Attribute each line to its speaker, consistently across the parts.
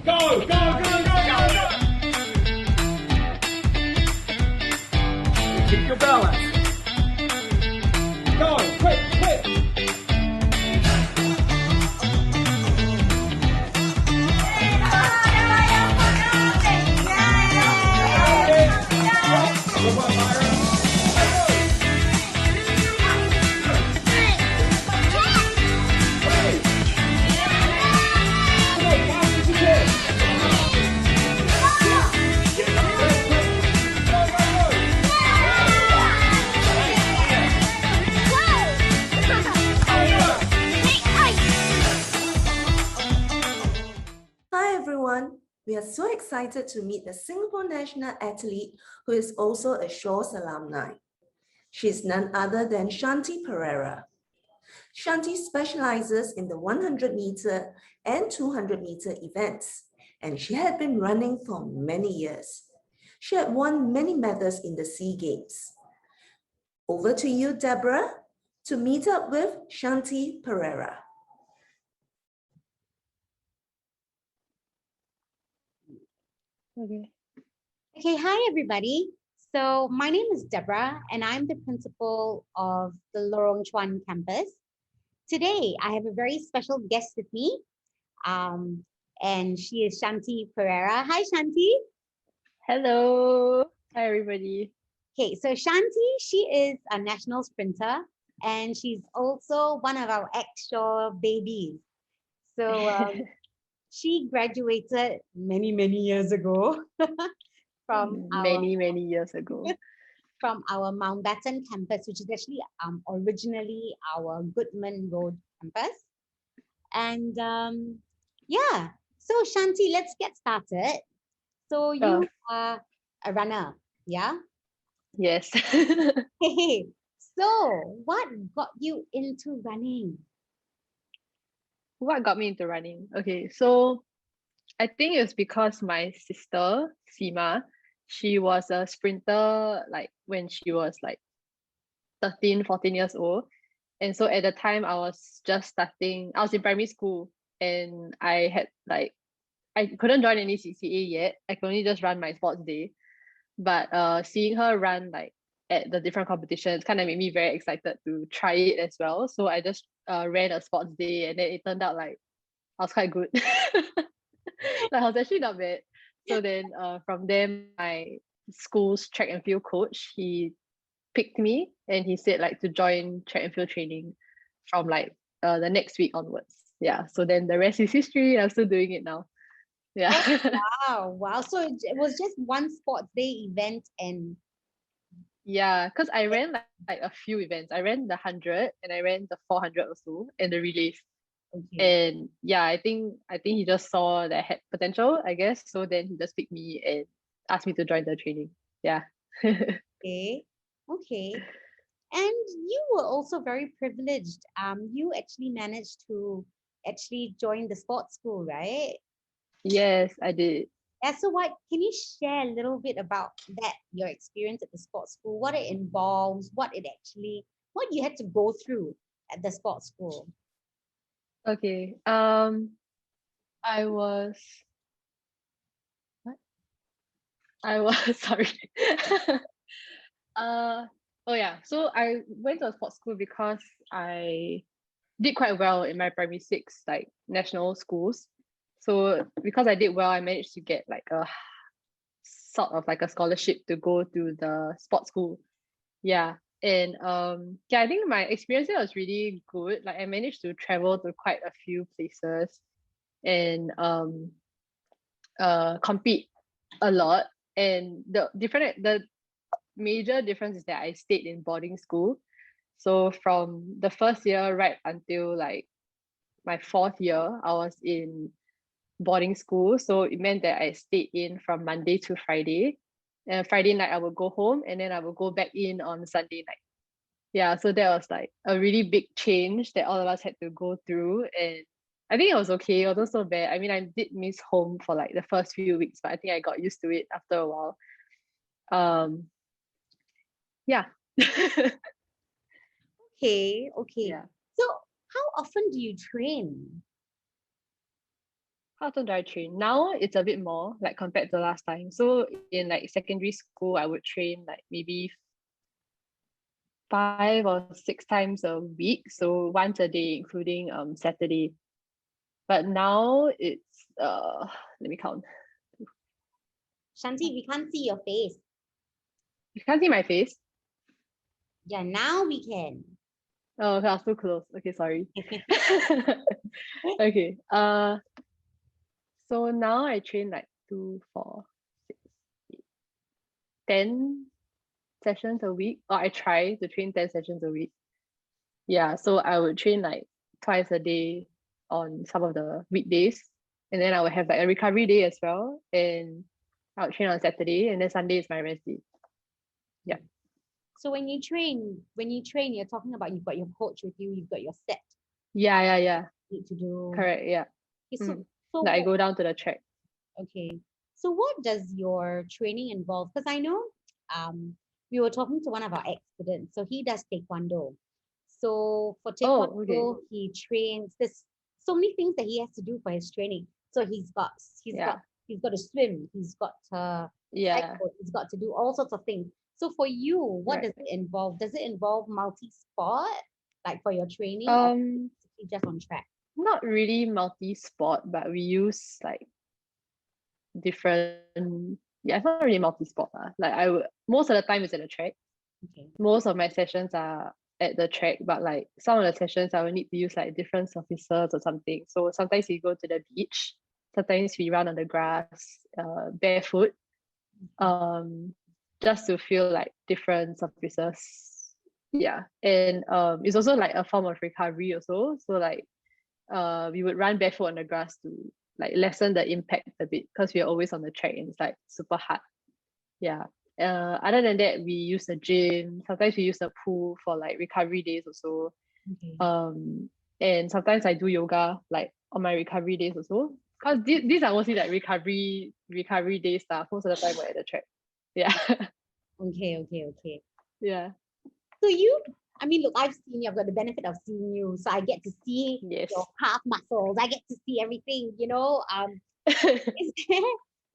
Speaker 1: Go, go, go, go, go, go! Keep your balance. Go, quick, quick!
Speaker 2: Hi everyone, we are so excited to meet a Singapore national athlete who is also a Shaws alumni. She's none other than Shanti Pereira. Shanti specializes in the 100-meter and 200-meter events, and she had been running for many years. She had won many medals in the SEA Games. Over to you, Deborah, to meet up with Shanti Pereira.
Speaker 3: Okay, hi everybody. So my name is Deborah and I'm the principal of the Lorong Chuan campus. Today I have a very special guest with me and she is Shanti Pereira. Hi Shanti.
Speaker 4: Hello. Hi everybody.
Speaker 3: Okay, so Shanti, she is a national sprinter and she's also one of our ex-Shaw babies. So she graduated many years ago from
Speaker 4: many years ago
Speaker 3: from our Mountbatten campus, which is actually originally our Goodman Road campus. And yeah, so Shanti, let's get started. So you are a runner, yeah?
Speaker 4: Yes.
Speaker 3: Hey, so what got you into running?
Speaker 4: What got me into running? Okay, so I think it's because my sister Seema, she was a sprinter like when she was like 13, 14 years old. And so at the time I was just starting, I was in primary school and I had like, I couldn't join any CCA yet. I could only just run my sports day. But seeing her run like at the different competitions kind of made me very excited to try it as well. So I just ran a sports day and then it turned out like I was quite good. Like I was actually not bad. So then from there, my school's track and field coach, he picked me and he said like to join track and field training from like the next week onwards. Yeah. So then the rest is history. I'm still doing it now. Yeah.
Speaker 3: Oh, wow. So it was just one sports day event and
Speaker 4: yeah, because I ran like a few events. I ran the 100 and I ran the 400 also and the relays.
Speaker 3: okay.
Speaker 4: And yeah, I think he just saw that I had potential, I guess. So then he just picked me and asked me to join the training. Yeah.
Speaker 3: Okay. Okay. And you were also very privileged. You actually managed to actually join the sports school, right?
Speaker 4: Yes, I did.
Speaker 3: Yeah, so what can you share a little bit about that, your experience at the sports school, what it involves, what you had to go through at the sports school?
Speaker 4: Okay. I was what? I was sorry. Oh yeah. So I went to a sports school because I did quite well in my primary six, like national schools. So because I did well, I managed to get like a sort of like a scholarship to go to the sports school. Yeah. And yeah, I think my experience there was really good. Like I managed to travel to quite a few places and compete a lot. And the major difference is that I stayed in boarding school. So from the first year right until like my fourth year, I was in boarding school. So it meant that I stayed in from Monday to Friday. And Friday night I would go home and then I would go back in on Sunday night. Yeah, so that was like a really big change that all of us had to go through. And I think it was okay. It wasn't so bad. I mean, I did miss home for like the first few weeks, but I think I got used to it after a while. Yeah.
Speaker 3: Okay.
Speaker 4: Yeah.
Speaker 3: So how often do you train?
Speaker 4: how often do I train? Now it's a bit more like compared to last time. So in like secondary school, I would train like maybe 5 or 6 times a week. So once a day, including Saturday. But now it's let me count.
Speaker 3: Shanti, we can't see your face.
Speaker 4: You can't see my face.
Speaker 3: Yeah, now we can.
Speaker 4: Oh, okay, I was too close. Okay, sorry. Okay. So now I train like 2, 4, 6, 8, 10 sessions a week. Or I try to train 10 sessions a week. Yeah, so I would train like twice a day on some of the weekdays. And then I would have like a recovery day as well. And I would train on Saturday, and then Sunday is my rest day. Yeah.
Speaker 3: So when you train, you're talking about you've got your coach with you, you've got your set
Speaker 4: Yeah.
Speaker 3: you need to do.
Speaker 4: Correct. Yeah.
Speaker 3: Okay, so,
Speaker 4: Mm.
Speaker 3: so
Speaker 4: Like I
Speaker 3: what-
Speaker 4: go down to the track.
Speaker 3: okay. So what does your training involve? Because I know we were talking to one of our ex-students, so he does taekwondo. So for taekwondo,
Speaker 4: Oh, okay.
Speaker 3: he trains. There's so many things that he has to do for his training. So he's got
Speaker 4: Yeah.
Speaker 3: to swim, he's got to
Speaker 4: Yeah.
Speaker 3: cycle, he's got to do all sorts of things. So for you, what does it involve? Does it involve multi-sport, like for your training, or basically just on track?
Speaker 4: Not really multi-sport, but we use like different. Yeah, it's not really multi-sport. Like I would most of the time it's at the track.
Speaker 3: Okay.
Speaker 4: Most of my sessions are at the track, but like some of the sessions I will need to use like different surfaces or something. So sometimes we go to the beach, sometimes we run on the grass, barefoot, just to feel like different surfaces. Yeah, and it's also like a form of recovery also. So like we would run barefoot on the grass to like lessen the impact a bit because we're always on the track and it's like super hard. Yeah. Other than that, we use the gym. Sometimes we use the pool for like recovery days also.
Speaker 3: Okay.
Speaker 4: And sometimes I do yoga like on my recovery days also. Because these are mostly like recovery day stuff. Most of the time we're at the track. Yeah.
Speaker 3: Okay.
Speaker 4: Yeah.
Speaker 3: So you, I mean, look, I've seen you. I've got the benefit of seeing you, so I get to see
Speaker 4: Yes.
Speaker 3: your calf muscles. I get to see everything.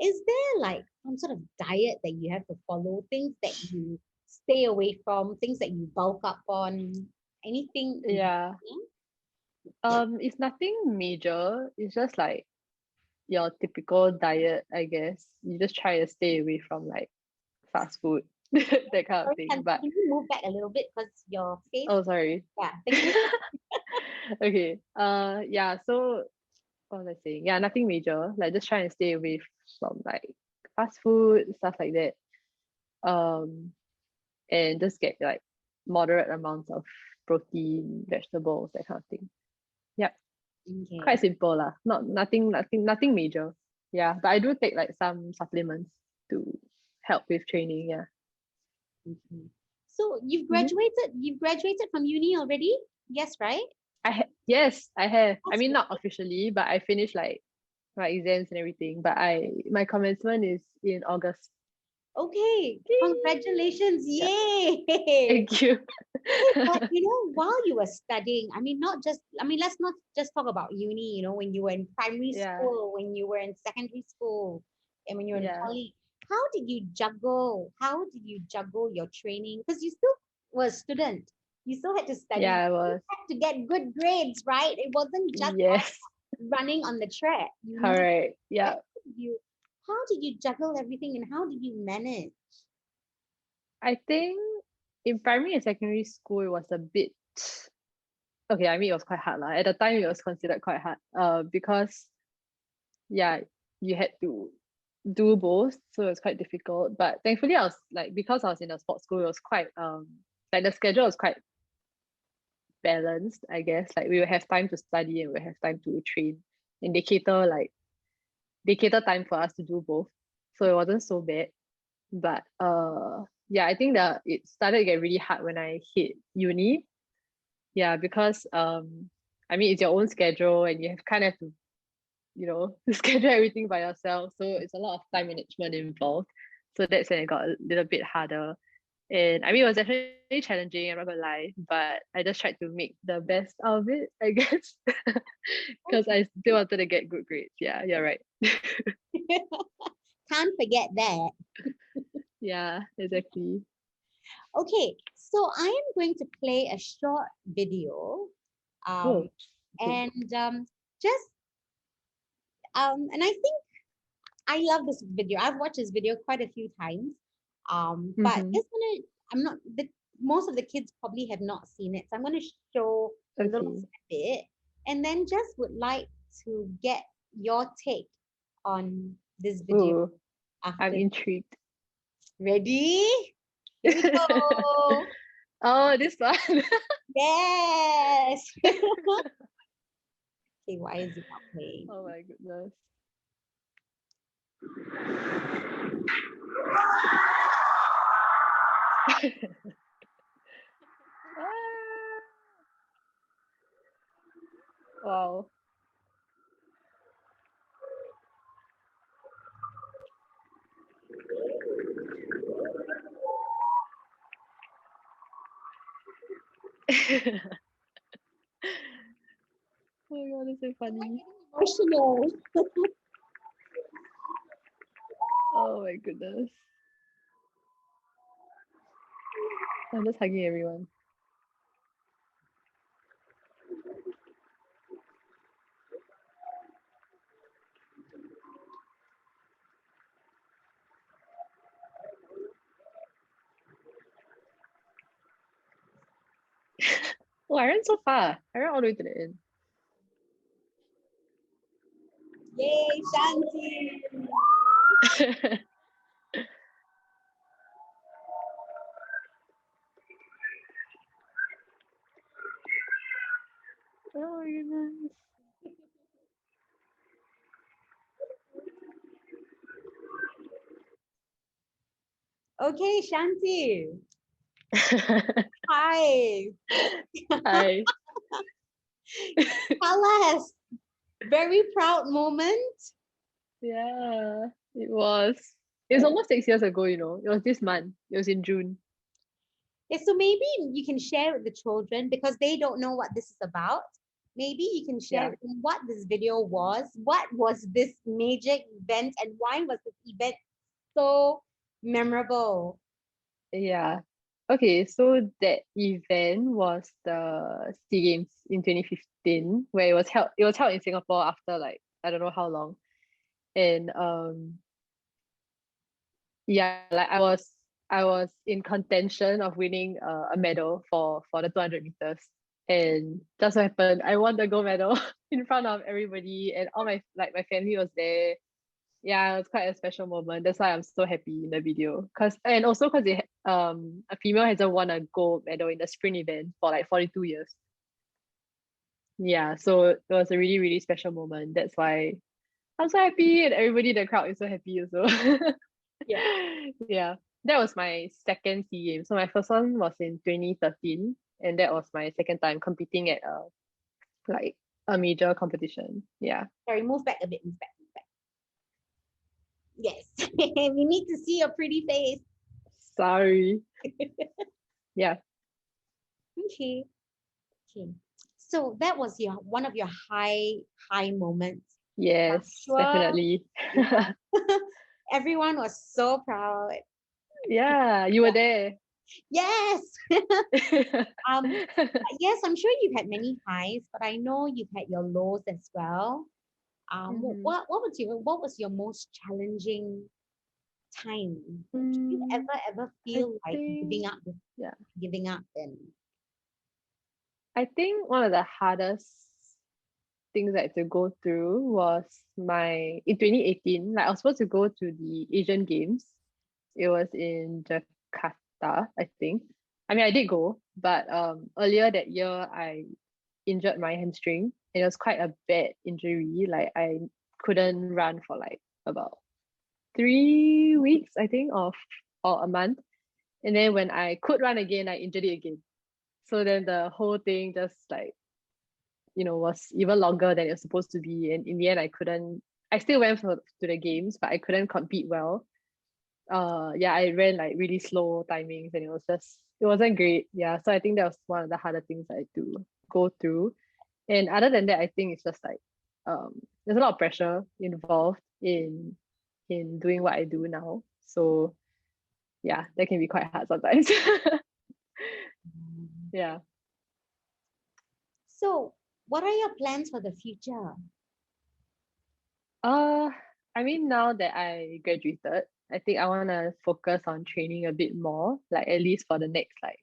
Speaker 3: Is there like some sort of diet that you have to follow? Things that you stay away from? Things that you bulk up on? Anything?
Speaker 4: Yeah. It's nothing major. It's just like your typical diet, I guess. You just try to stay away from like fast food, that kind of
Speaker 3: Sorry,
Speaker 4: thing.
Speaker 3: can
Speaker 4: But
Speaker 3: you move back a little bit because your face?
Speaker 4: oh, sorry.
Speaker 3: Yeah, thank you.
Speaker 4: Okay. Yeah. So what was I saying? Yeah, nothing major. Like just trying to stay away from like fast food, stuff like that. And just get like moderate amounts of protein, vegetables, that kind of thing. Yep.
Speaker 3: Okay.
Speaker 4: Quite simple lah. Nothing major. Yeah. But I do take like some supplements to help with training. Yeah.
Speaker 3: Okay. So you've
Speaker 4: Mhm.
Speaker 3: graduated from uni already? Yes, right?
Speaker 4: Yes, I have. I
Speaker 3: That's
Speaker 4: mean, not officially, but I finished like my exams and everything. But my commencement is in August.
Speaker 3: Okay,
Speaker 4: Yay.
Speaker 3: congratulations.
Speaker 4: Yeah.
Speaker 3: Yay.
Speaker 4: Thank you.
Speaker 3: But while you were studying, let's not just talk about uni, when you were in primary
Speaker 4: Yeah.
Speaker 3: school, when you were in secondary school, and when you were in
Speaker 4: Yeah.
Speaker 3: college. How did you juggle your training? Because you still were a student. You still had to study.
Speaker 4: Yeah, I
Speaker 3: You
Speaker 4: was.
Speaker 3: had to get good grades, right? It wasn't just
Speaker 4: Yes,
Speaker 3: running on the track.
Speaker 4: correct. Yeah.
Speaker 3: How did you juggle everything and how did you manage?
Speaker 4: I think in primary and secondary school, it was a bit okay. I mean, it was quite hard lah. At the time, it was considered quite hard. Because yeah, you had to do both, so it was quite difficult. But thankfully, I was like because I was in a sports school, it was quite like the schedule was quite balanced, I guess. Like we will have time to study and we'll have time to train, and they cater time for us to do both, so it wasn't so bad. But yeah, I think that it started to get really hard when I hit uni. Yeah, because I mean it's your own schedule and you have kind of to schedule everything by yourself, so it's a lot of time management involved. So that's when it got a little bit harder. And I mean, it was definitely challenging, I'm not gonna lie, but I just tried to make the best out of it, I guess, because I still wanted to get good grades. Yeah, you're right.
Speaker 3: Can't forget that.
Speaker 4: Yeah, exactly.
Speaker 3: Okay, so I am going to play a short video.
Speaker 4: Oh, okay.
Speaker 3: And just and I think I love this video. I've watched this video quite a few times. But
Speaker 4: Mm-hmm.
Speaker 3: just gonna, I'm not the most of the kids probably have not seen it, so I'm gonna show a little
Speaker 4: Okay.
Speaker 3: snippet, and then just would like to get your take on this video
Speaker 4: Ooh, I'm
Speaker 3: after.
Speaker 4: intrigued.
Speaker 3: Ready? Here we go.
Speaker 4: Oh, this one.
Speaker 3: Yes. Okay, why is it not playing?
Speaker 4: Oh my goodness. Ah, wow. Oh my god, that's so funny.
Speaker 3: Emotional.
Speaker 4: Oh my goodness. I'm just hugging everyone. Oh, I ran so far. I ran all the way to the end.
Speaker 3: Yay, Shanti.
Speaker 4: Oh my goodness.
Speaker 3: Okay, Shanti. Hi.
Speaker 4: Hi.
Speaker 3: Tell us. Very proud moment.
Speaker 4: Yeah, it was. It was almost 6 years ago, you know. It was this month. It was in June.
Speaker 3: Yeah, so maybe you can share with the children because they don't know what this is about. Maybe you can share
Speaker 4: Yeah.
Speaker 3: with them what this video was. What was this major event and why was this event so memorable?
Speaker 4: Yeah. Okay, so that event was the SEA Games in 2015, where it was held in Singapore after like I don't know how long. And yeah, like I was in contention of winning a medal for the 200 meters. And just so happened I won the gold medal in front of everybody, and all my family was there. Yeah, it was quite a special moment. That's why I'm so happy in the video. And also because a female hasn't won a gold medal in the sprint event for like 42 years. Yeah, so it was a really, really special moment. That's why I'm so happy, and everybody in the crowd is so happy also.
Speaker 3: Yeah.
Speaker 4: Yeah. That was my second SEA Games. So my first one was in 2013, and that was my second time competing at like a major competition. Yeah.
Speaker 3: Sorry, move back a bit, move back, move back. Yes. We need to see your pretty face.
Speaker 4: Sorry. Yeah.
Speaker 3: Okay. Okay. So that was your one of your high moments.
Speaker 4: Yes,
Speaker 3: Sure.
Speaker 4: definitely.
Speaker 3: Everyone was so proud.
Speaker 4: Yeah, you were there.
Speaker 3: Yes. Yes, I'm sure you've had many highs, but I know you've had your lows as well.
Speaker 4: Mhm.
Speaker 3: What was your most challenging time? Did you
Speaker 4: Mm,
Speaker 3: ever
Speaker 4: I
Speaker 3: feel like
Speaker 4: think, yeah,
Speaker 3: giving up and
Speaker 4: I think one of the hardest things I had to go through was in 2018, like I was supposed to go to the Asian Games. It was in Jakarta, I think. I mean, I did go, but earlier that year I injured my hamstring. It was quite a bad injury. Like I couldn't run for like about 3 weeks, I think, or a month. And then when I could run again, I injured it again. So then the whole thing just like, was even longer than it was supposed to be. And in the end, I still went to the games, but I couldn't compete well. yeah, I ran like really slow timings and it wasn't great. Yeah, so I think that was one of the harder things I had to go through. And other than that, I think it's just like there's a lot of pressure involved in doing what I do now. So yeah, that can be quite hard sometimes. Yeah.
Speaker 3: So, what are your plans for the future?
Speaker 4: I mean, now that I graduated, I think I want to focus on training a bit more, like at least for the next like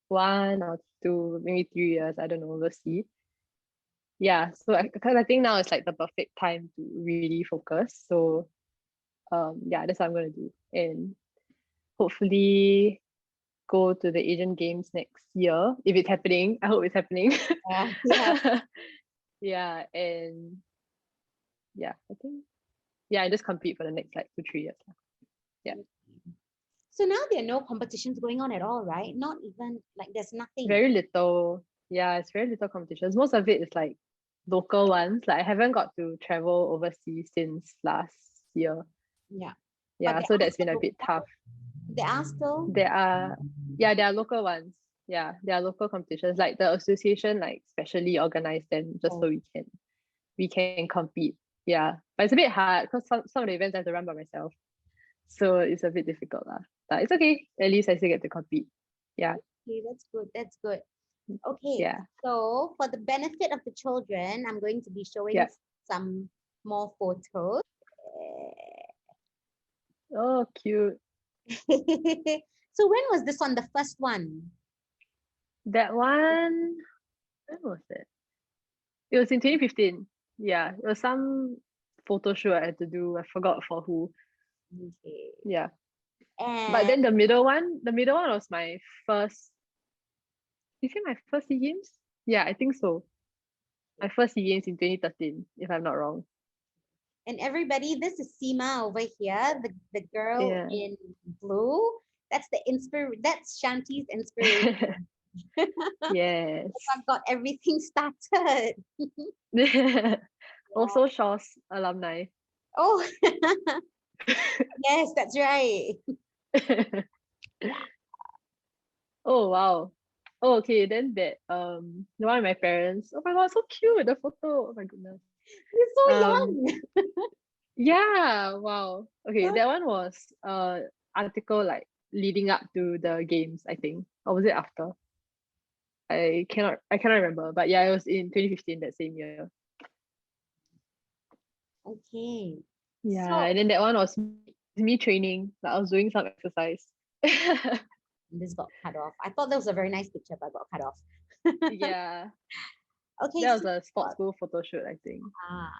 Speaker 4: 1 or 2, maybe 3 years. I don't know, we'll see. Yeah, so because I think now it's like the perfect time to really focus. So yeah, that's what I'm gonna do. And hopefully go to the Asian Games next year if it's happening. I hope it's happening.
Speaker 3: Yeah.
Speaker 4: Yeah, and yeah, I think I just compete for the next like 2-3 years. Yeah.
Speaker 3: So now there are no competitions going on at all, right? Not even like there's nothing.
Speaker 4: Very little. Yeah, it's very little competitions. Most of it is like local ones. Like I haven't got to travel overseas since last year.
Speaker 3: Yeah.
Speaker 4: Yeah, so that's been a bit tough.
Speaker 3: There are still.
Speaker 4: There are local ones. Yeah, there are local competitions. Like the association like specially organized them just so we can compete. Yeah. But it's a bit hard because some of the events I have to run by myself. So it's a bit difficult lah. But it's okay. At least I still get to compete. Yeah.
Speaker 3: Okay, that's good. That's good. Okay.
Speaker 4: Yeah.
Speaker 3: So for the benefit of the children, I'm going to be showing some more photos.
Speaker 4: Oh, cute.
Speaker 3: So when was this on the first one?
Speaker 4: That one, when was it? It was in 2015. Yeah, it was some photo shoot I had to do. I forgot for who.
Speaker 3: Okay.
Speaker 4: Yeah.
Speaker 3: And
Speaker 4: But then the middle one was my first. Is it my first SEA Games? Yeah, I think so. My first SEA Games in 2013, if I'm not wrong.
Speaker 3: and everybody, this is Seema over here, the girl
Speaker 4: Yeah.
Speaker 3: in blue. That's that's Shanti's inspiration.
Speaker 4: Yes.
Speaker 3: I've got everything started.
Speaker 4: Also Shaws Alumni.
Speaker 3: Oh, yes, that's right.
Speaker 4: Oh wow. Oh, okay, then that the one of my parents. Oh my god, so cute, the photo. Oh my goodness.
Speaker 3: You're so young.
Speaker 4: Yeah, wow. Okay, that one was article like leading up to the games, I think. Or was it after? I cannot remember. But yeah, it was in 2015, that same year.
Speaker 3: Okay.
Speaker 4: Yeah,
Speaker 3: So,
Speaker 4: and then that one was me training. Like I was doing some exercise.
Speaker 3: this got cut off. I thought that was a very nice picture, but got cut off.
Speaker 4: Yeah.
Speaker 3: Okay.
Speaker 4: That was a sports school photo shoot, I think.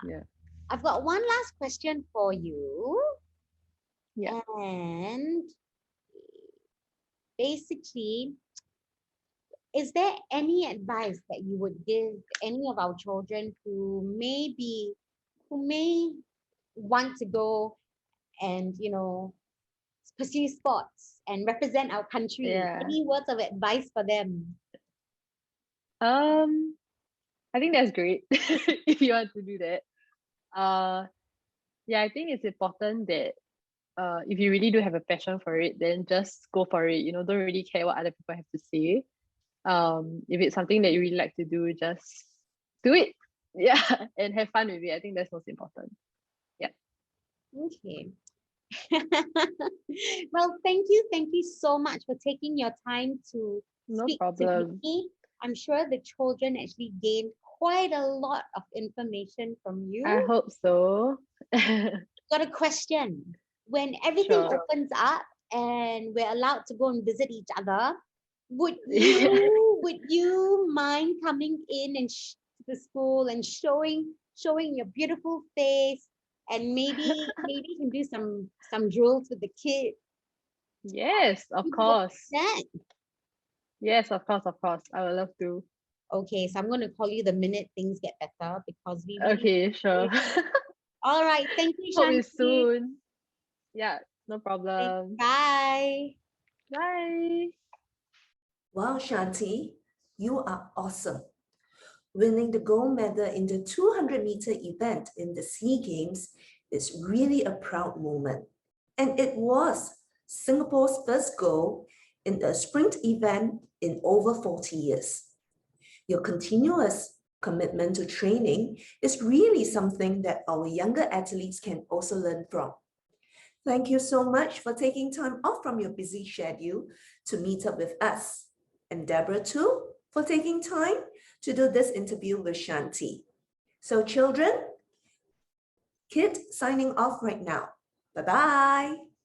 Speaker 4: Yeah.
Speaker 3: I've got one last question for you.
Speaker 4: Yeah.
Speaker 3: And basically, is there any advice that you would give any of our children who may want to go and, pursue sports and represent our country?
Speaker 4: Yeah.
Speaker 3: Any words of advice for them?
Speaker 4: I think that's great if you want to do that. Yeah, I think it's important that if you really do have a passion for it, then just go for it. Don't really care what other people have to say. If it's something that you really like to do, just do it. Yeah, and have fun with it. I think that's most important. Yeah.
Speaker 3: Okay. Well, thank you so much for taking your time to speak to me. I'm sure the children actually gained quite a lot of information from you.
Speaker 4: I hope so.
Speaker 3: Got a question. When everything opens up and we're allowed to go and visit each other, would you mind coming in and to the school and showing your beautiful face, and maybe you can do some drills with the kids?
Speaker 4: Yes, of course. Yes, of course. I would love to.
Speaker 3: Okay, so I'm going to call you the minute things get better, because we
Speaker 4: okay, sure.
Speaker 3: All right, thank you,
Speaker 4: Hope
Speaker 3: Shanti.
Speaker 4: it's soon. Yeah, no problem.
Speaker 3: Bye.
Speaker 4: Bye.
Speaker 2: Wow, Shanti, you are awesome. Winning the gold medal in the 200-meter event in the SEA Games is really a proud moment. And it was Singapore's first gold in the sprint event in over 40 years. Your continuous commitment to training is really something that our younger athletes can also learn from. Thank you so much for taking time off from your busy schedule to meet up with us. And Deborah too, for taking time to do this interview with Shanti. So children, Kit signing off right now. Bye-bye.